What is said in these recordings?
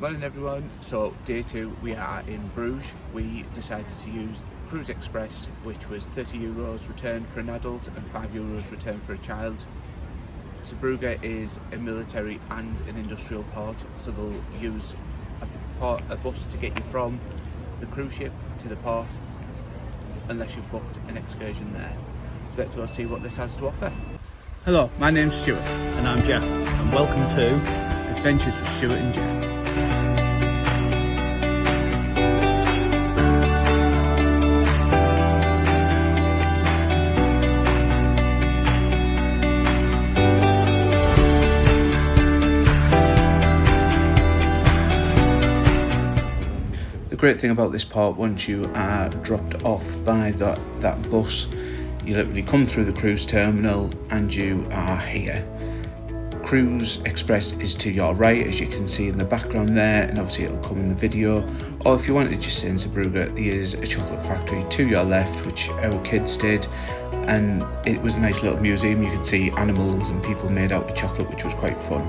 Morning everyone. So day 2, we are in Bruges. We decided to use Cruise Express, which was €30 return for an adult and €5 return for a child. So Bruges is a military and an industrial port, so they'll use a bus to get you from the cruise ship to the port unless you've booked an excursion there. So let's go see what this has to offer. Hello, my name's Stuart. And I'm Jeff, and welcome to Adventures with Stuart and Jeff. The great thing about this port, once you are dropped off by that bus, you literally come through the cruise terminal and you are here. Cruise Express is to your right, as you can see in the background there, and obviously it'll come in the video. Or if you wanted to just stay in Bruges, there is a chocolate factory to your left, which our kids did, and it was a nice little museum. You could see animals and people made out of chocolate, which was quite fun.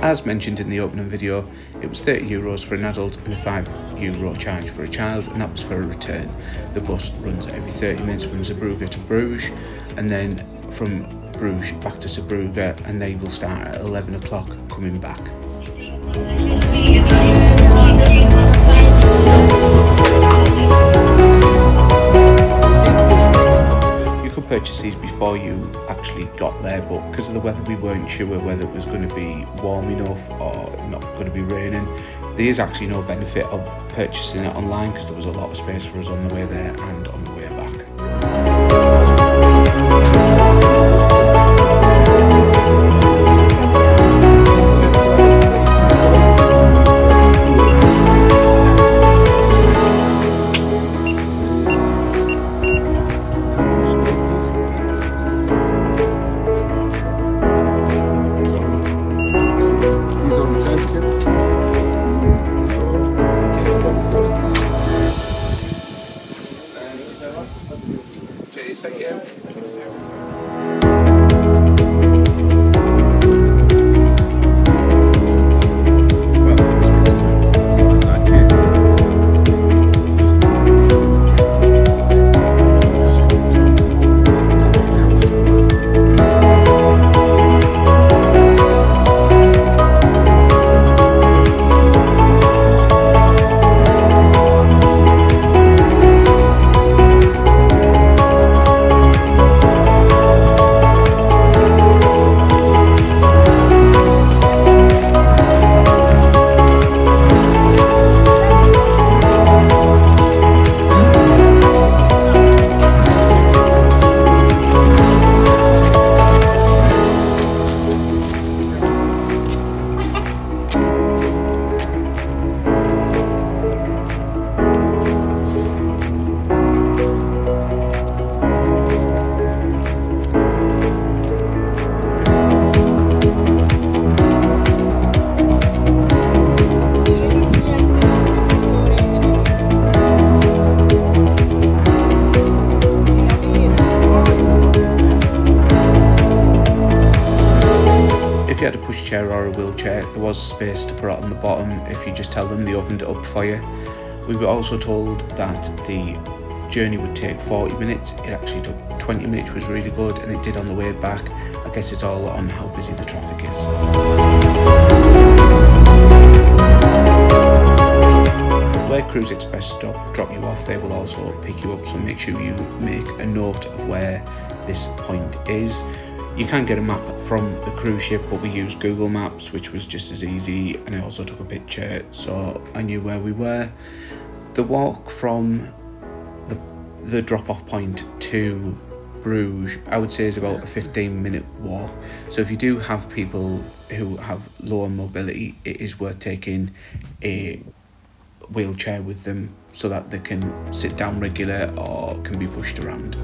As mentioned in the opening video, it was €30 for an adult and a €5 charge for a child, and that was for a return. The bus runs every 30 minutes from Bruges to Bruges, and then from Bruges back to Bruges, and they will start at 11 o'clock coming back. Purchase these before you actually got there, but because of the weather we weren't sure whether it was going to be warm enough or not going to be raining. There is actually no benefit of purchasing it online because there was a lot of space for us on the way there and on the way back. Cheers, thank you. If you had a pushchair or a wheelchair, there was space to put it on the bottom if you just tell them. They opened it up for you. We were also told that the journey would take 40 minutes. It actually took 20 minutes, which was really good, and it did on the way back. I guess it's all on how busy the traffic is. Where Cruise Express drop you off, they will also pick you up, so make sure you make a note of where this point is. You can get a map from the cruise ship, but we used Google Maps, which was just as easy, and I also took a picture so I knew where we were. The walk from the drop-off point to Bruges, I would say, is about a 15-minute walk. So if you do have people who have lower mobility, it is worth taking a wheelchair with them so that they can sit down regular or can be pushed around.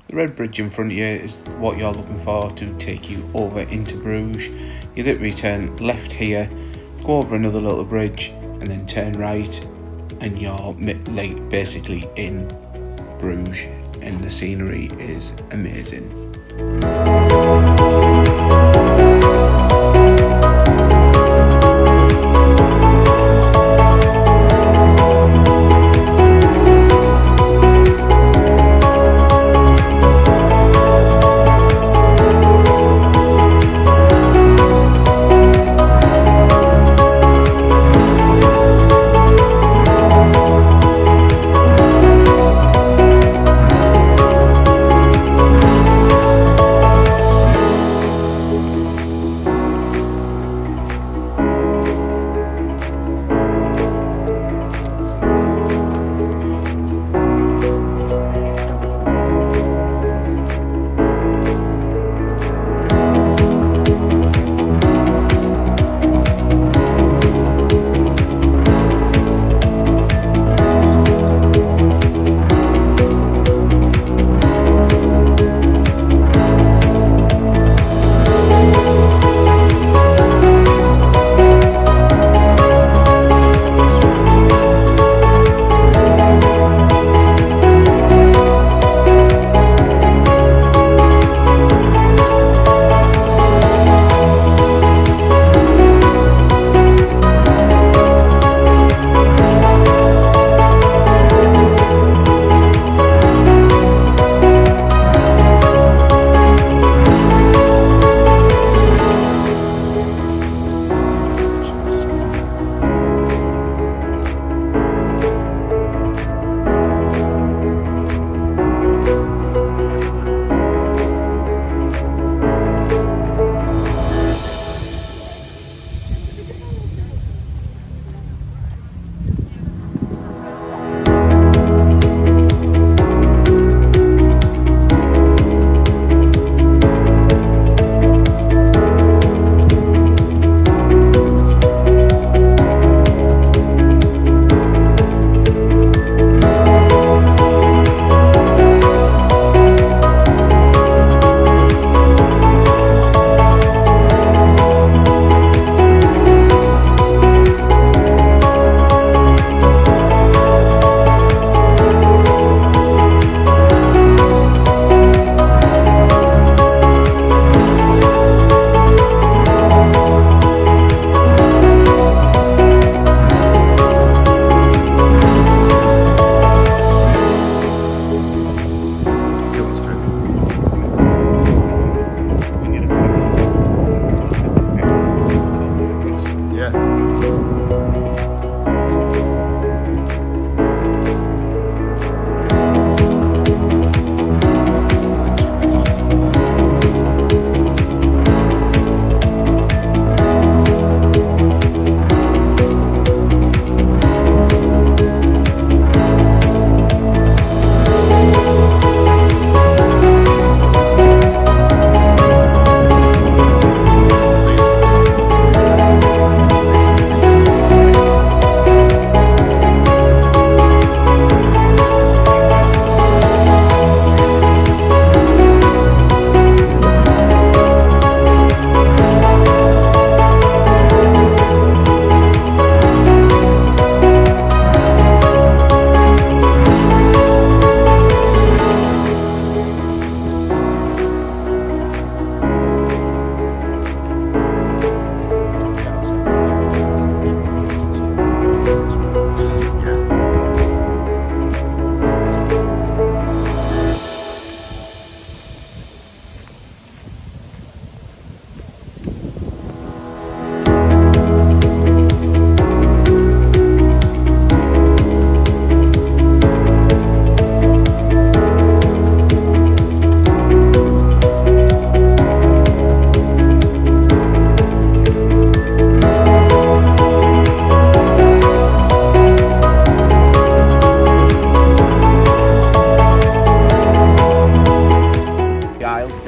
The red bridge in front of you is what you're looking for to take you over into Bruges. You literally turn left here, go over another little bridge and then turn right and you're basically in Bruges, and the scenery is amazing.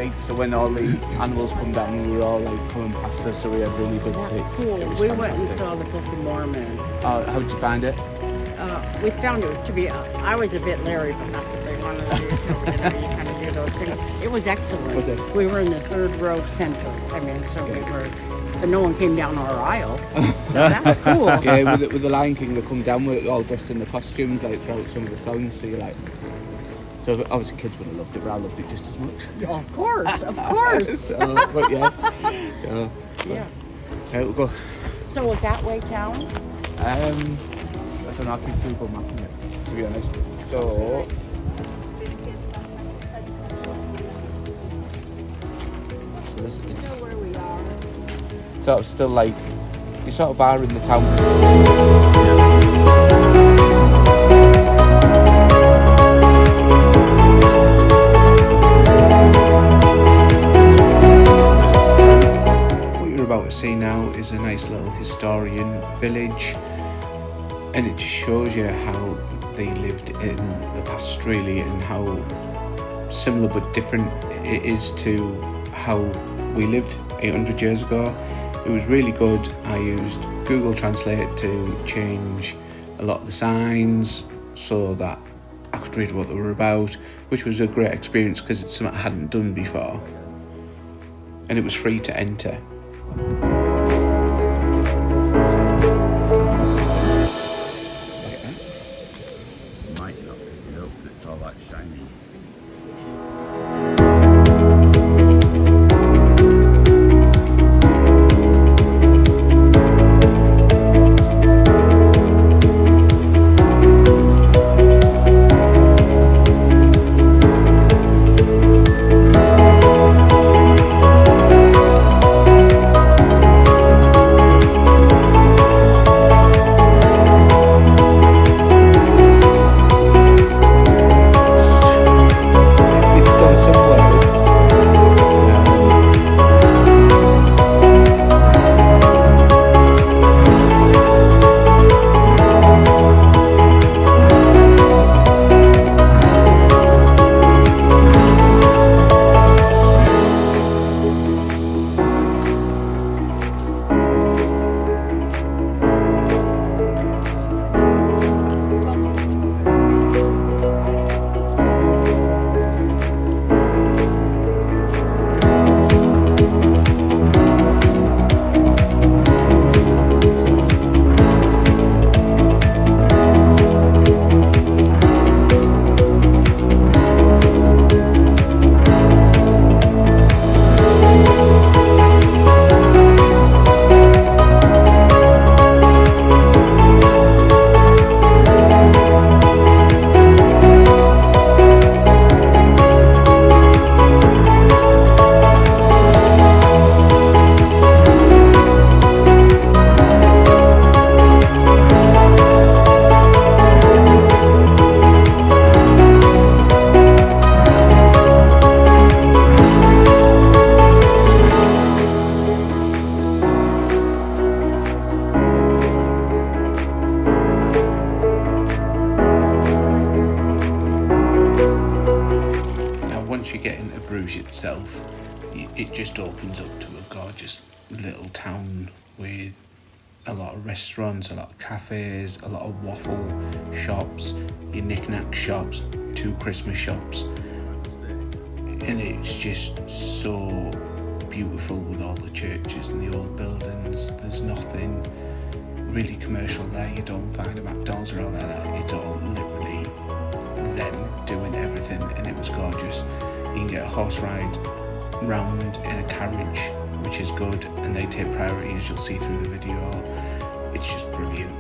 seats, so when all the animals come down, we were all like coming past us, so we had really good That's seats. cool. It was We went and fantastic. saw the Book of Mormon. How did you find it? We found it to be, I was a bit leery, but that's what they wanted to do, so you kind of do those things. It was excellent. Was it? We were in the third row center. I mean, so we were, but no one came down our aisle. That's cool. Yeah, with the Lion King, they come down with all dressed in the costumes, like throughout some of the songs. So you're like, so obviously kids would have loved it, but I loved it just as much. Of course, of course. So, but yes, yeah. Yeah. We'll go. So was that way town? I don't know. I keep Google mapping it, to be honest. So. So this, it's Where we are. sort of still like you sort of are in the town. What you're about to see now is a nice little historian village, and it just shows you how they lived in the past really, and how similar but different it is to how we lived 800 years ago. It was really good. I used Google Translate to change a lot of the signs so that I could read what they were about, which was a great experience because it's something I hadn't done before, and it was free to enter. Might not pick it up, but it's all that shiny. Bruges itself, it just opens up to a gorgeous little town with a lot of restaurants, a lot of cafes, a lot of waffle shops, your knick-knack shops, 2 Christmas shops, and it's just so beautiful with all the churches and the old buildings. There's nothing really commercial there. You don't find a McDonald's or all that. It's all literally them doing everything, and it was gorgeous. You can get a horse ride round in a carriage, which is good, and they take priority, as you'll see through the video. It's just brilliant.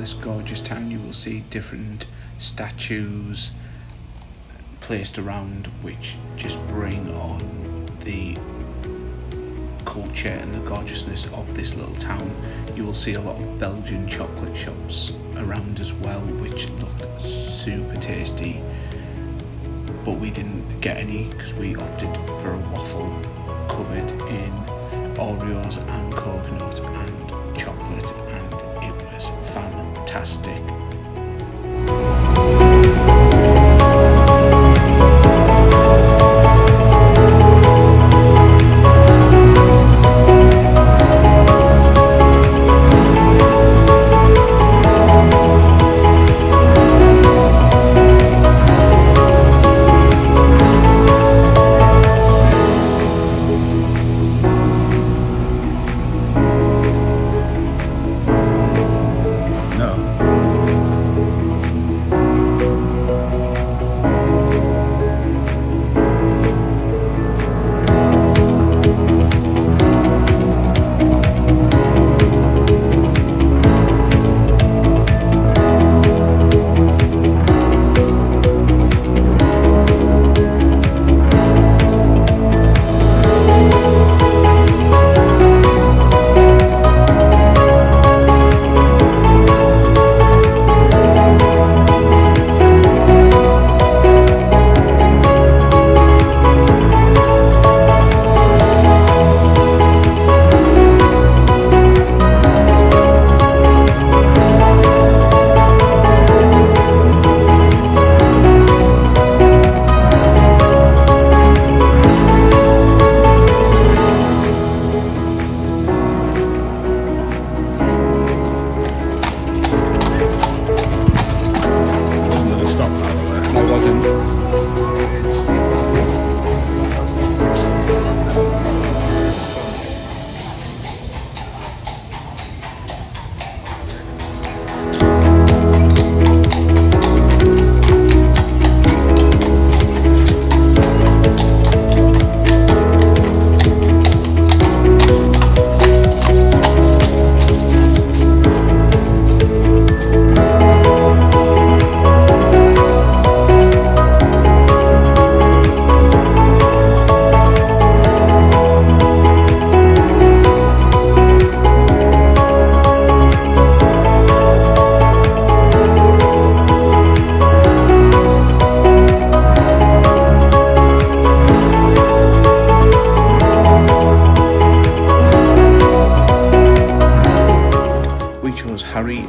this gorgeous town. You will see different statues placed around which just bring on the culture and the gorgeousness of this little town. You will see a lot of Belgian chocolate shops around as well, which looked super tasty, but we didn't get any because we opted for a waffle covered in Oreos and coconut and chocolate, and it was fantastic.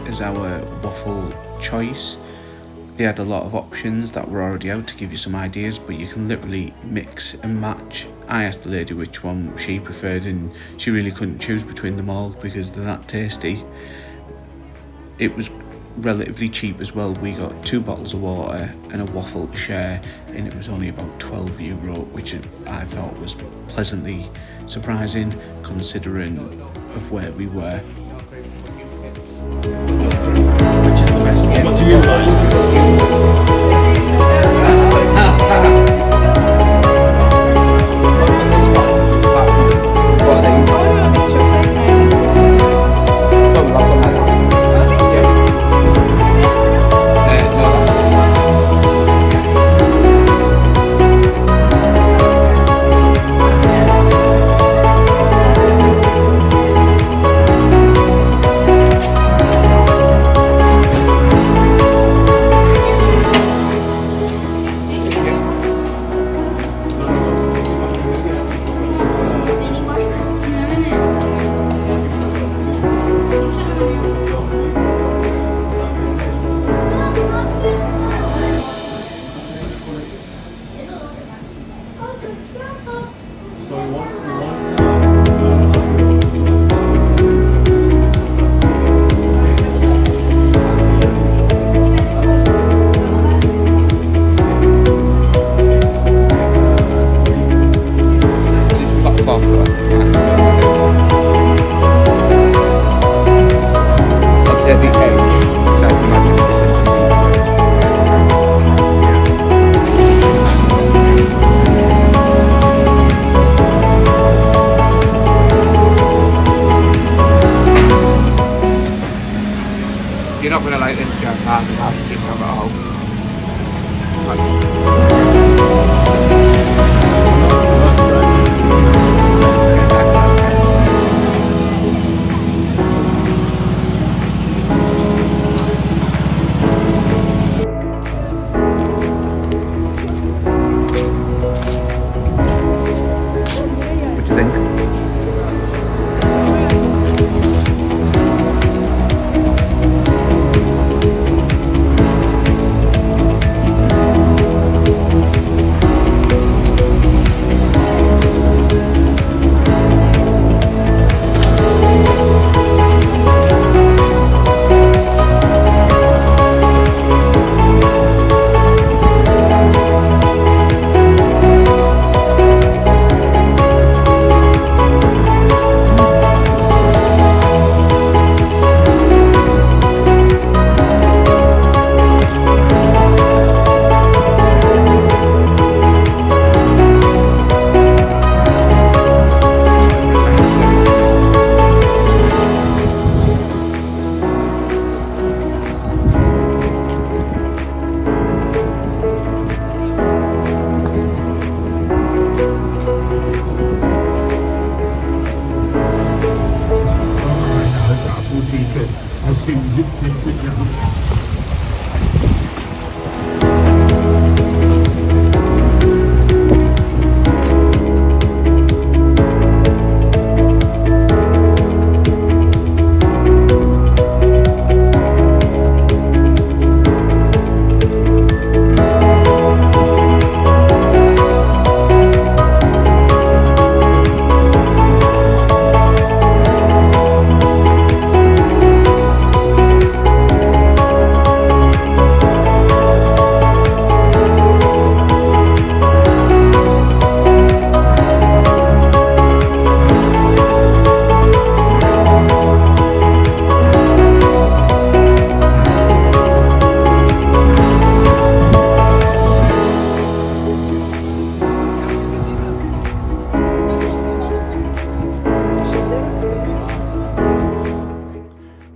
As our waffle choice. They had a lot of options that were already out to give you some ideas, but you can literally mix and match. I asked the lady which one she preferred and she really couldn't choose between them all because they're that tasty. It was relatively cheap as well. We got 2 bottles of water and a waffle to share, and it was only about €12, which I thought was pleasantly surprising considering of where we were. Which is the best one? What do you like?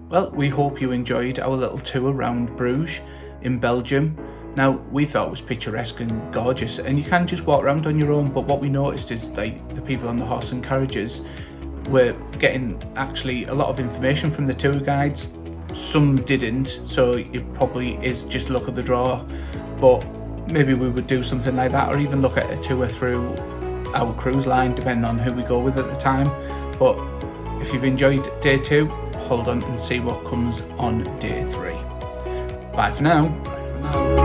Well, we hope you enjoyed our little tour around Bruges in Belgium. Now, we thought it was picturesque and gorgeous, and you can just walk around on your own, but what we noticed is like the people on the horse and carriages were getting actually a lot of information from the tour guides. Some didn't, so it probably is just luck of the draw, but maybe we would do something like that, or even look at a tour through our cruise line, depending on who we go with at the time. But if you've enjoyed day 2, hold on and see what comes on day 3. Bye for now.